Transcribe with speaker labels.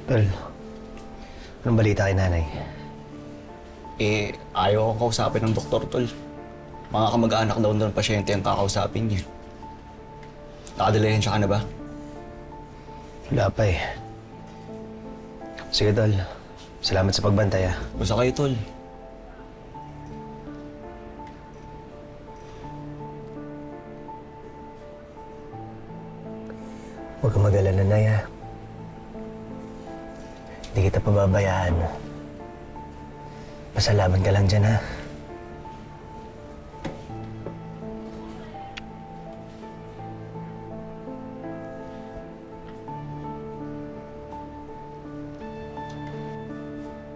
Speaker 1: Tol, anong balita kay nanay?
Speaker 2: Ayaw ko kausapin ng doktor, tol. Mga kamag-anak daw ng pasyente ang kakausapin niya. Nakadalihensya ka na ba?
Speaker 1: Wala pa eh. Sige, Tol. Salamat sa pagbantay, ah.
Speaker 2: Basta kayo, tol.
Speaker 1: Huwag kang mag-alala, Nay, ah. Hindi kita pababayaan. Pasalamat ka lang dyan, ha?